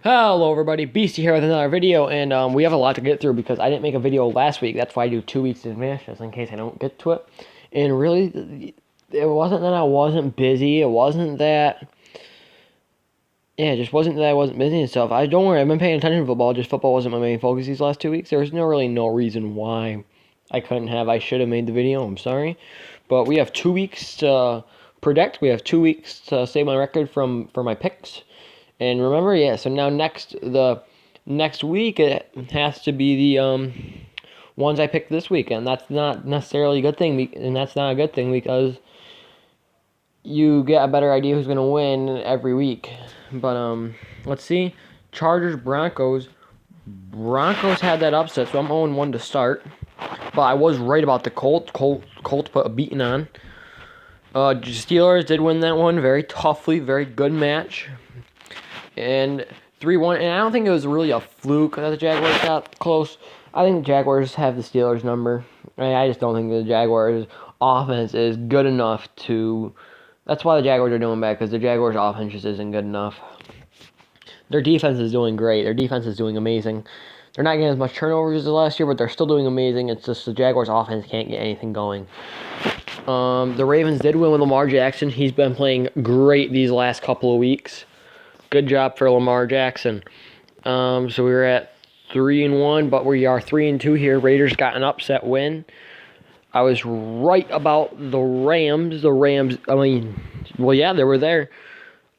Hello everybody, Beastie here with another video, and we have a lot to get through because I didn't make a video last week. That's why I do 2 weeks in advance, just in case I don't get to it. And really, it wasn't that I wasn't busy. It wasn't that, yeah, it just wasn't that I wasn't busy and stuff. Don't worry, I've been paying attention to football. Just football wasn't my main focus these last 2 weeks. There was really no reason why I couldn't have. I should have made the video. I'm sorry, but we have 2 weeks to predict. We have 2 weeks to save my record for my picks. And remember, yeah, so now next week it has to be the ones I picked this week, and that's not necessarily a good thing, and that's not a good thing because you get a better idea who's gonna win every week. But let's see, Chargers Broncos. Broncos had that upset, so I'm 0-1 to start. But I was right about the Colts. Colts put a beating on. Steelers did win that one very toughly, very good match. And 3-1, and I don't think it was really a fluke that the Jaguars got close. I think the Jaguars have the Steelers' number. I just don't think the Jaguars' offense is good enough to... That's why the Jaguars are doing bad, because the Jaguars' offense just isn't good enough. Their defense is doing great. Their defense is doing amazing. They're not getting as much turnovers as last year, but they're still doing amazing. It's just the Jaguars' offense can't get anything going. The Ravens did win with Lamar Jackson. He's been playing great these last couple of weeks. Good job for Lamar Jackson. So we were at 3-1, but we are 3-2 here. Raiders got an upset win. I was right about the Rams. Well, yeah, they were there.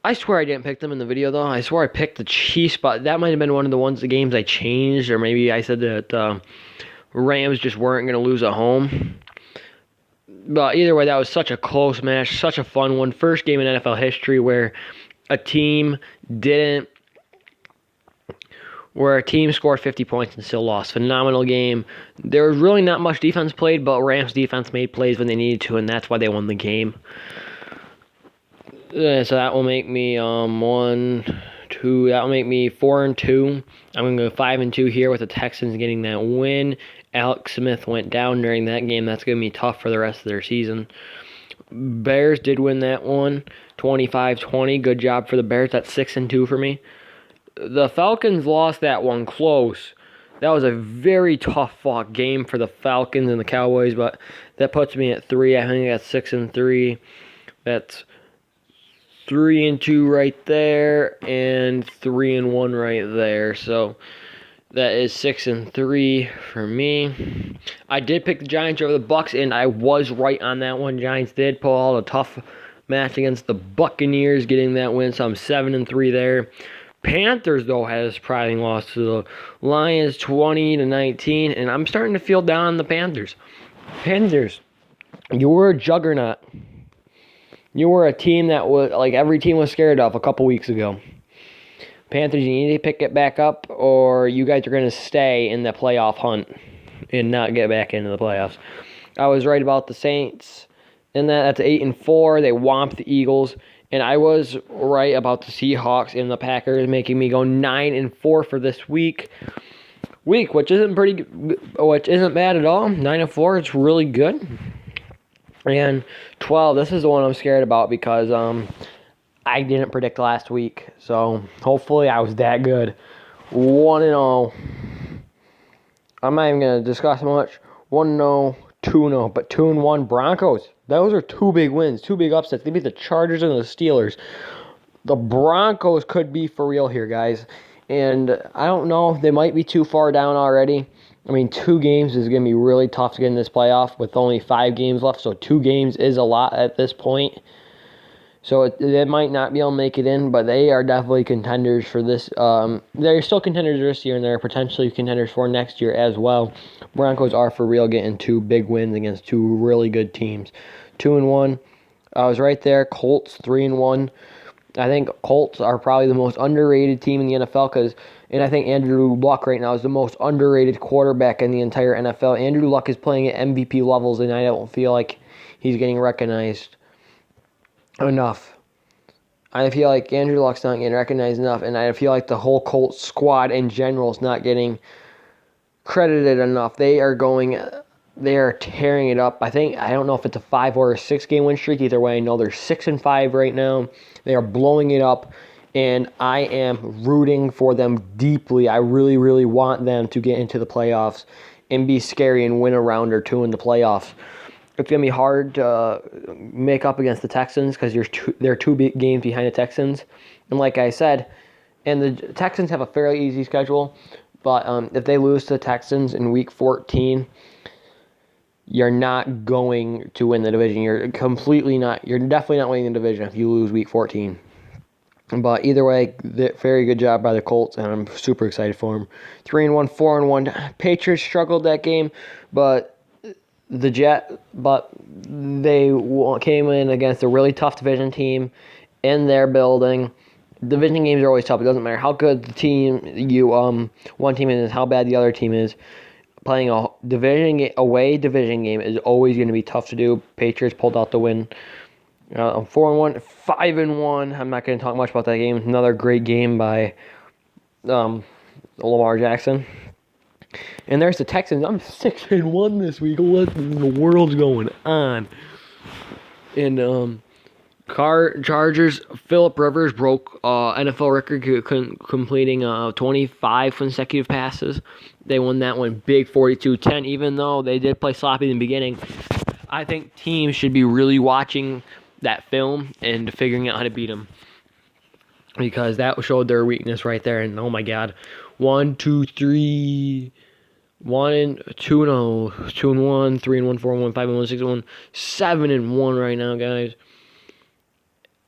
I swear I didn't pick them in the video, though. I swear I picked the Chiefs, but that might have been one of the games I changed, or maybe I said that Rams just weren't going to lose at home. But either way, that was such a close match, such a fun one. First game in NFL history where a team scored 50 points and still lost. Phenomenal game. There was really not much defense played, but Rams defense made plays when they needed to, and that's why they won the game. So that will make me that will make me 4-2. I'm gonna go 5-2 here with the Texans getting that win. Alex Smith went down during that game. That's gonna be tough for the rest of their season. Bears did win that one, 25-20. Good job for the Bears. That's 6-2 for me. The Falcons lost that one close. That was a very tough fought game for the Falcons and the Cowboys, but that puts me at 3. I think that's 6-3. That's 3-2 right there, and 3-1 right there. So that is 6-3 for me. I did pick the Giants over the Bucks, and I was right on that one. Giants did pull out a tough match against the Buccaneers, getting that win. So I'm 7-3 there. Panthers, though, had a surprising loss to the Lions, 20-19, and I'm starting to feel down on the Panthers. Panthers, you were a juggernaut. You were a team that was like every team was scared of a couple weeks ago. Panthers, you need to pick it back up, or you guys are going to stay in the playoff hunt and not get back into the playoffs. I was right about the Saints. And that's 8-4. They whomped the Eagles. And I was right about the Seahawks and the Packers, making me go 9-4 for this week, which isn't bad at all. 9-4, it's really good. And 12, this is the one I'm scared about because I didn't predict last week. So hopefully I was that good. 1-0. I'm not even going to discuss much. 1-0, 2-0, but 2-1 Broncos. Those are 2 big wins, 2 big upsets. They beat the Chargers and the Steelers. The Broncos could be for real here, guys. And I don't know. They might be too far down already. I mean, 2 games is going to be really tough to get in this playoff with only 5 games left. So 2 games is a lot at this point. So they might not be able to make it in, but they are definitely contenders for this. They're still contenders this year, and they're potentially contenders for next year as well. Broncos are for real getting 2 big wins against 2 really good teams. 2-1. I was right there. Colts 3-1. I think Colts are probably the most underrated team in the NFL and I think Andrew Luck right now is the most underrated quarterback in the entire NFL. Andrew Luck is playing at MVP levels, and I don't feel like he's getting recognized enough. I feel like Andrew Luck's not getting recognized enough, and I feel like the whole Colts squad in general is not getting credited enough. They are tearing it up. I don't know if it's a 5 or a 6 game win streak. Either way, I know they're 6-5 right now. They are blowing it up, and I am rooting for them deeply. I really, really want them to get into the playoffs and be scary and win a round or two in the playoffs. It's going to be hard to make up against the Texans because they're 2 big games behind the Texans. And like I said, and the Texans have a fairly easy schedule, but if they lose to the Texans in Week 14, you're not going to win the division. You're definitely not winning the division if you lose Week 14. But either way, very good job by the Colts, and I'm super excited for them. 3-1, 4-1. Patriots struggled that game, but they came in against a really tough division team in their building. Division games are always tough. It doesn't matter how good the team one team is, how bad the other team is. Playing a away division game is always going to be tough to do. Patriots pulled out the win. 4-1, 5-1. I'm not going to talk much about that game. Another great game by Lamar Jackson. And there's the Texans. I'm 6-1 this week. What in the world's going on? And Chargers, Phillip Rivers broke NFL record completing 25 consecutive passes. They won that one big 42-10, even though they did play sloppy in the beginning. I think teams should be really watching that film and figuring out how to beat them, because that showed their weakness right there. And oh my God, 1, 2, 3, 1, 2, 0, 2-1, 3-1, 4-1, 5-1, 6-1, 7-1 right now, guys.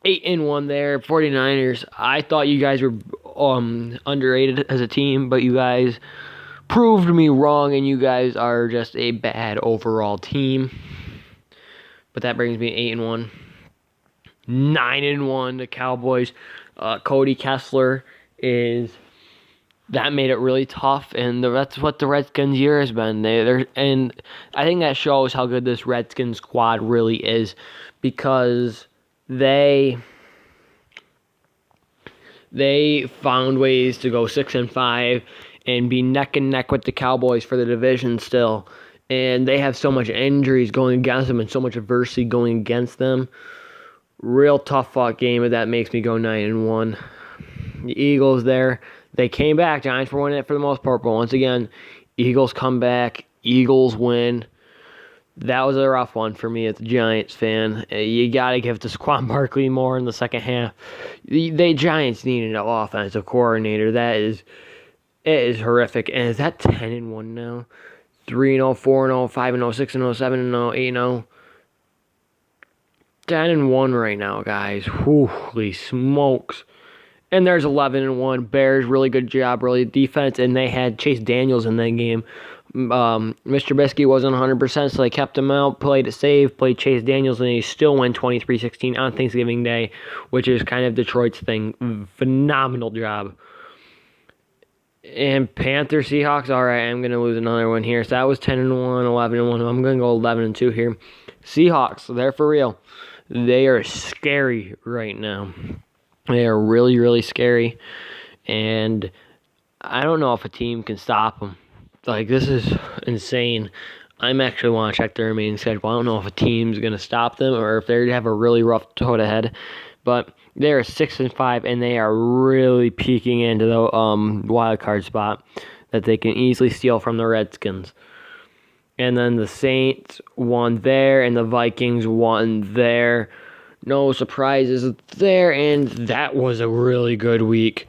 8-1 there. 49ers. I thought you guys were underrated as a team, but you guys proved me wrong, and you guys are just a bad overall team. But that brings me 8-1. 9-1. The Cowboys. Cody Kessler that made it really tough, and that's what the Redskins' year has been. And I think that shows how good this Redskins squad really is, because they found ways to go 6-5 and be neck and neck with the Cowboys for the division still. And they have so much injuries going against them and so much adversity going against them. Real tough fought game, and that makes me go 9-1. The Eagles there, they came back. Giants were winning it for the most part, but once again, Eagles come back. Eagles win. That was a rough one for me as a Giants fan. You got to give it to Saquon Barkley more in the second half. The Giants needed an offensive coordinator. It is horrific. And is that 10-1 now? 3-0, 4-0, 5-0, 6-0, 7-0, 8-0. 10-1 right now, guys. Holy smokes. And there's 11-1. Bears, really good job, really defense, and they had Chase Daniels in that game. Mr. Trubisky wasn't 100%, so they kept him out, played it safe, played Chase Daniels, and he still won 23-16 on Thanksgiving Day, which is kind of Detroit's thing. Phenomenal job. And Panthers, Seahawks, all right, I'm going to lose another one here. So that was 10-1, 11-1. I'm going to go 11-2 here. Seahawks, they're for real. They are scary right now. They are really, really scary. And I don't know if a team can stop them. Like, this is insane. I'm actually want to check their remaining schedule. I don't know if a team's going to stop them or if they have a really rough road ahead. But they're 6-5, and they are really peeking into the wild card spot that they can easily steal from the Redskins. And then the Saints won there, and the Vikings won there. No surprises there, and that was a really good week.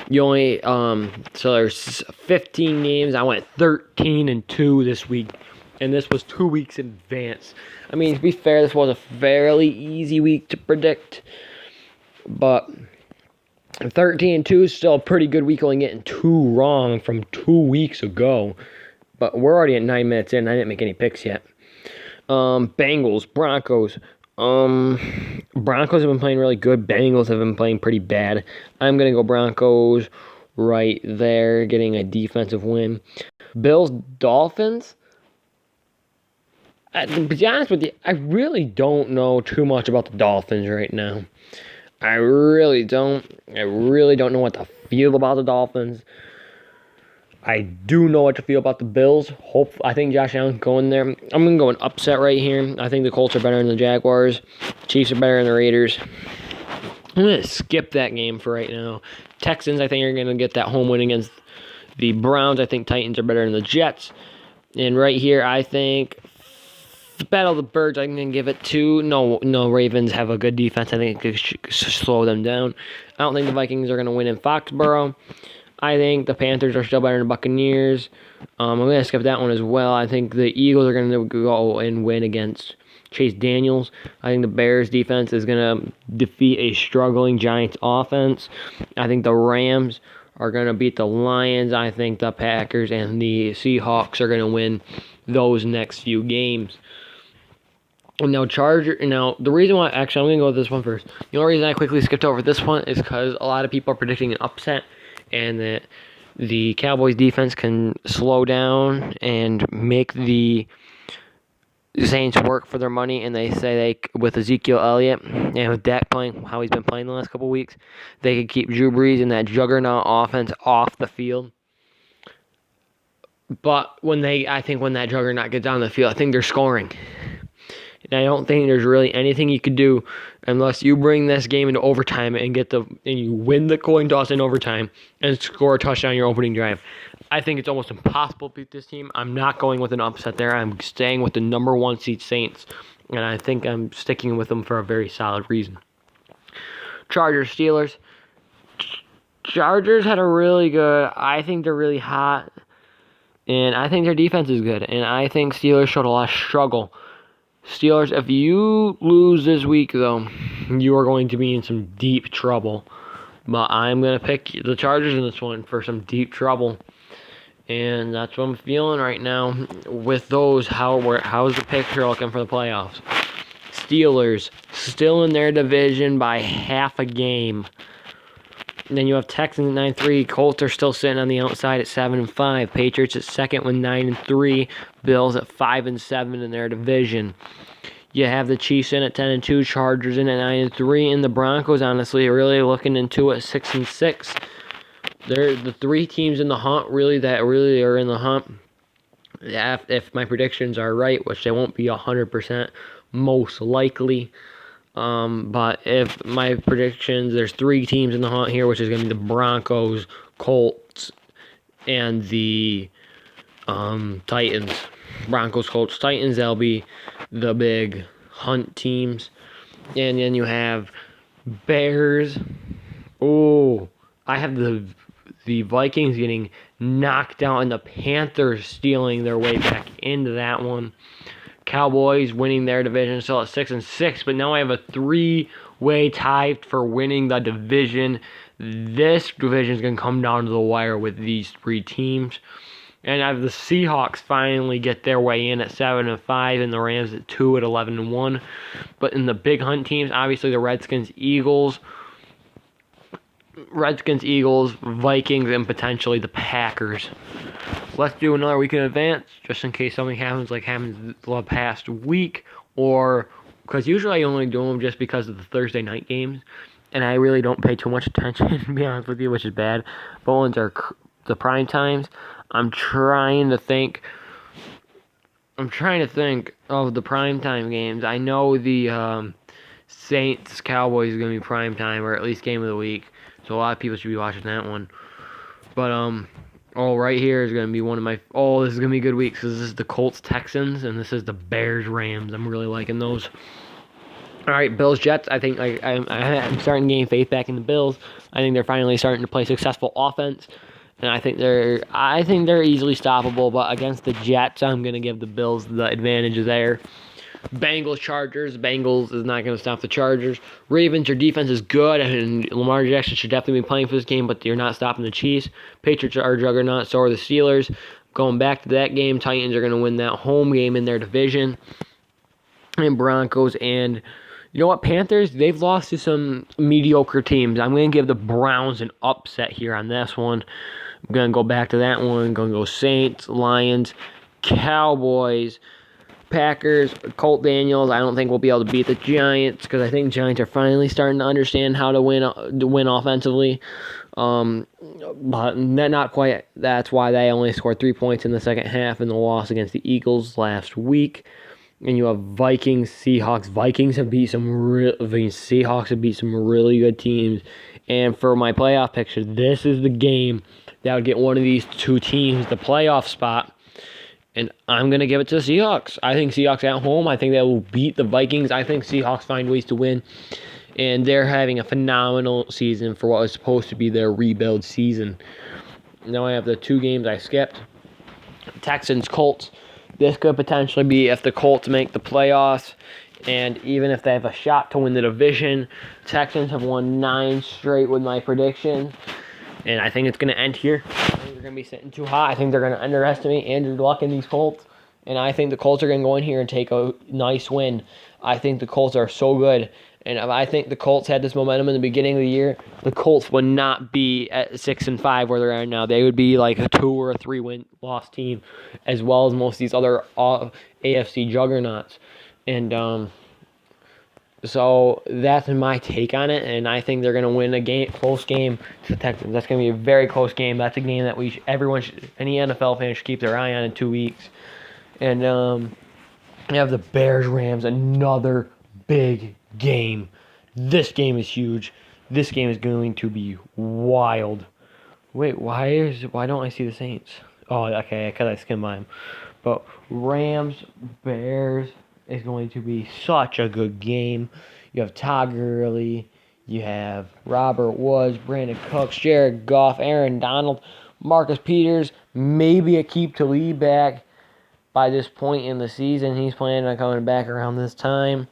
You only so there's 15 games. I went 13-2 this week, and this was 2 weeks in advance. I mean, to be fair, this was a fairly easy week to predict, but 13-2 is still a pretty good week, only getting 2 wrong from 2 weeks ago. But we're already at 9 minutes in. I didn't make any picks yet. Bengals, Broncos. Broncos have been playing really good. Bengals have been playing pretty bad. I'm going to go Broncos right there, getting a defensive win. Bills, Dolphins. To be honest with you, I really don't know too much about the Dolphins right now. I really don't know what to feel about the Dolphins. I do know what to feel about the Bills. I think Josh Allen's going there. I'm going to go an upset right here. I think the Colts are better than the Jaguars. Chiefs are better than the Raiders. I'm going to skip that game for right now. Texans, I think, are going to get that home win against the Browns. I think Titans are better than the Jets. And right here, I think the Battle of the Birds, I'm going to give it to... No, Ravens have a good defense. I think it could slow them down. I don't think the Vikings are going to win in Foxborough. I think the Panthers are still better than the Buccaneers. I'm going to skip that one as well. I think the Eagles are going to go and win against Chase Daniels. I think the Bears defense is going to defeat a struggling Giants offense. I think the Rams are going to beat the Lions. I think the Packers and the Seahawks are going to win those next few games. Now, the reason why, actually, I'm going to go with this one first. The only reason I quickly skipped over this one is because a lot of people are predicting an upset and that the Cowboys defense can slow down and make the Saints work for their money, and they say with Ezekiel Elliott and with Dak playing how he's been playing the last couple weeks, they could keep Drew Brees and that juggernaut offense off the field. But I think when that juggernaut gets on the field, I think they're scoring. And I don't think there's really anything you could do unless you bring this game into overtime and you win the coin toss in overtime and score a touchdown on your opening drive. I think it's almost impossible to beat this team. I'm not going with an upset there. I'm staying with the number 1 seed Saints, and I think I'm sticking with them for a very solid reason. Chargers, Steelers. Chargers had a really good. I think they're really hot, and I think their defense is good, and I think Steelers showed a lot of struggle. Steelers, if you lose this week, though, you are going to be in some deep trouble. But I'm going to pick the Chargers in this one for some deep trouble. And that's what I'm feeling right now. With those, how's the picture looking for the playoffs? Steelers, still in their division by half a game. And then you have Texans at 9-3. Colts are still sitting on the outside at 7-5. Patriots at second with 9-3. Bills at 5-7 in their division. You have the Chiefs in at 10-2. Chargers in at 9-3. And the Broncos, honestly, are really looking into it 6-6. They're the 3 teams in the hunt, that really are in the hunt. If my predictions are right, which they won't be 100%, most likely. But if my predictions, there's 3 teams in the hunt here, which is going to be the Broncos, Colts, and the Titans. Broncos, Colts, Titans, that'll be the big hunt teams. And then you have Bears. Oh, I have the Vikings getting knocked out and the Panthers stealing their way back into that one. Cowboys winning their division, still at 6-6, but now I have a 3-way tie for winning the division. This division is going to come down to the wire with these 3 teams. And I have the Seahawks finally get their way in at 7-5, and the Rams at 2 at 11-1. But in the big hunt teams, obviously the Redskins, Eagles, Vikings, and potentially the Packers. Let's do another week in advance, just in case something happens like happened the past week, or because usually I only do them just because of the Thursday night games, and I really don't pay too much attention, to be honest with you, which is bad. But ones are the prime times. I'm trying to think of the primetime games. I know the Saints Cowboys is going to be primetime, or at least game of the week. So a lot of people should be watching that one. But right here is going to be one of my... this is going to be a good week. So this is the Colts Texans, and this is the Bears Rams. I'm really liking those. All right, Bills Jets. I think I'm starting to gain faith back in the Bills. I think they're finally starting to play successful offense. And I think they're easily stoppable, but against the Jets, I'm going to give the Bills the advantage there. Bengals, Chargers. Bengals is not going to stop the Chargers. Ravens, your defense is good, and Lamar Jackson should definitely be playing for this game, but you're not stopping the Chiefs. Patriots are a juggernaut, so are the Steelers. Going back to that game, Titans are going to win that home game in their division. And Broncos and... You know what, Panthers, they've lost to some mediocre teams. I'm going to give the Browns an upset here on this one. I'm going to go back to that one. I'm going to go Saints, Lions, Cowboys, Packers, Colt Daniels. I don't think we'll be able to beat the Giants because I think Giants are finally starting to understand how to win offensively. But not quite. That's why they only scored 3 points in the second half in the loss against the Eagles last week. And you have Vikings, Seahawks. Vikings have beat some Seahawks have beat some really good teams. And for my playoff picture, this is the game that would get one of these two teams the playoff spot. And I'm going to give it to the Seahawks. I think Seahawks at home. I think they will beat the Vikings. I think Seahawks find ways to win. And they're having a phenomenal season for what was supposed to be their rebuild season. Now I have the two games I skipped. Texans, Colts. This could potentially be if the Colts make the playoffs. And even if they have a shot to win the division. Texans have won 9 straight with my predictions. And I think it's going to end here. I think they're going to be sitting too hot. I think they're going to underestimate Andrew Luck and these Colts. And I think the Colts are going to go in here and take a nice win. I think the Colts are so good. And if I think the Colts had this momentum in the beginning of the year, the Colts would not be at 6-5 where they're at now. They would be like a 2 or a 3 loss team, as well as most of these other AFC juggernauts. And so that's my take on it, and I think they're going to win a close game to the Texans. That's going to be a very close game. That's a game that any NFL fan should keep their eye on in 2 weeks. And you have the Bears-Rams, another big game. This game is huge. This game is going to be wild. Wait, why don't I see the Saints? Oh, okay, because I skimmed by them. But Rams-Bears is going to be such a good game. You have Todd Gurley, you have Robert Woods, Brandon Cooks, Jared Goff, Aaron Donald, Marcus Peters, maybe Aqib Talib back by this point in the season. He's planning on coming back around this time.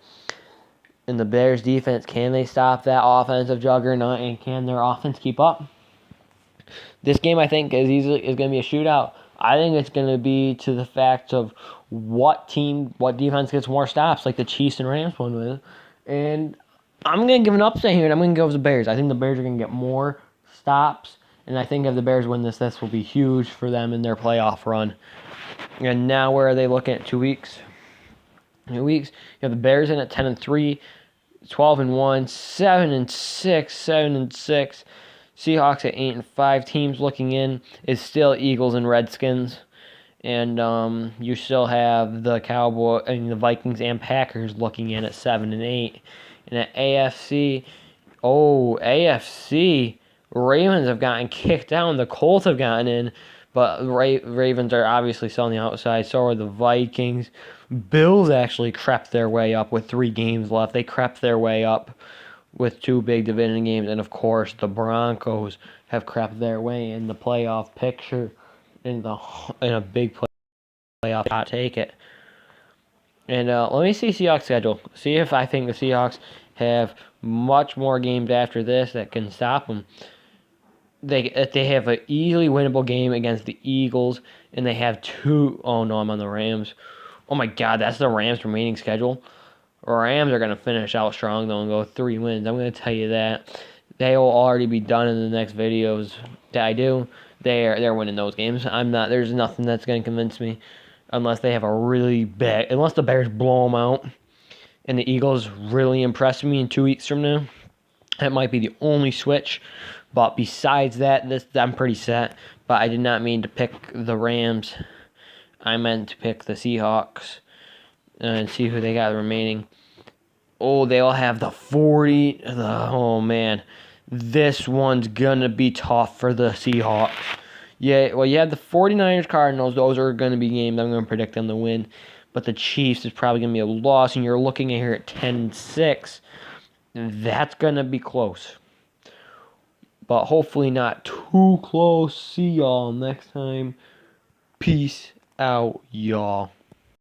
And the Bears defense, can they stop that offensive juggernaut, and can their offense keep up? This game, I think, is going to be a shootout. I think it's going to be to the fact of what defense gets more stops, like the Chiefs and Rams won with. And I'm going to give an upset here, and I'm going to go with the Bears. I think the Bears are going to get more stops, and I think if the Bears win this will be huge for them in their playoff run. And now where are they looking at 2 weeks? 2 weeks. You have the Bears in at 10-3, 12-1, 7-6, 7-6. Seahawks at 8-5. Teams looking in is still Eagles and Redskins. And you still have the the Vikings and Packers looking in at 7-8. And at AFC, Ravens have gotten kicked down. The Colts have gotten in, but Ravens are obviously still on the outside. So are the Vikings. Bills actually crept their way up with 3 games left. They crept their way up with 2 big division games. And, of course, the Broncos have crept their way in the playoff picture. In a big playoff, not take it. And let me see Seahawks schedule. See if I think the Seahawks have much more games after this that can stop them. They have an easily winnable game against the Eagles, and they have 2. Oh no, I'm on the Rams. Oh my God, that's the Rams' remaining schedule. Rams are going to finish out strong though and go 3 wins. I'm going to tell you that. They will already be done in the next videos that I do. They're winning those games. There's nothing that's going to convince me unless they have unless the Bears blow them out and the Eagles really impress me in 2 weeks from now. That might be the only switch. But besides that, I'm pretty set. But I did not mean to pick the Rams. I meant to pick the Seahawks and see who they got remaining. Oh, they all have the 40. Oh, man. This one's going to be tough for the Seahawks. Yeah, well, you have the 49ers, Cardinals. Those are going to be games I'm going to predict them to win. But the Chiefs is probably going to be a loss, and you're looking at here at 10-6. That's going to be close. But hopefully not too close. See y'all next time. Peace out, y'all.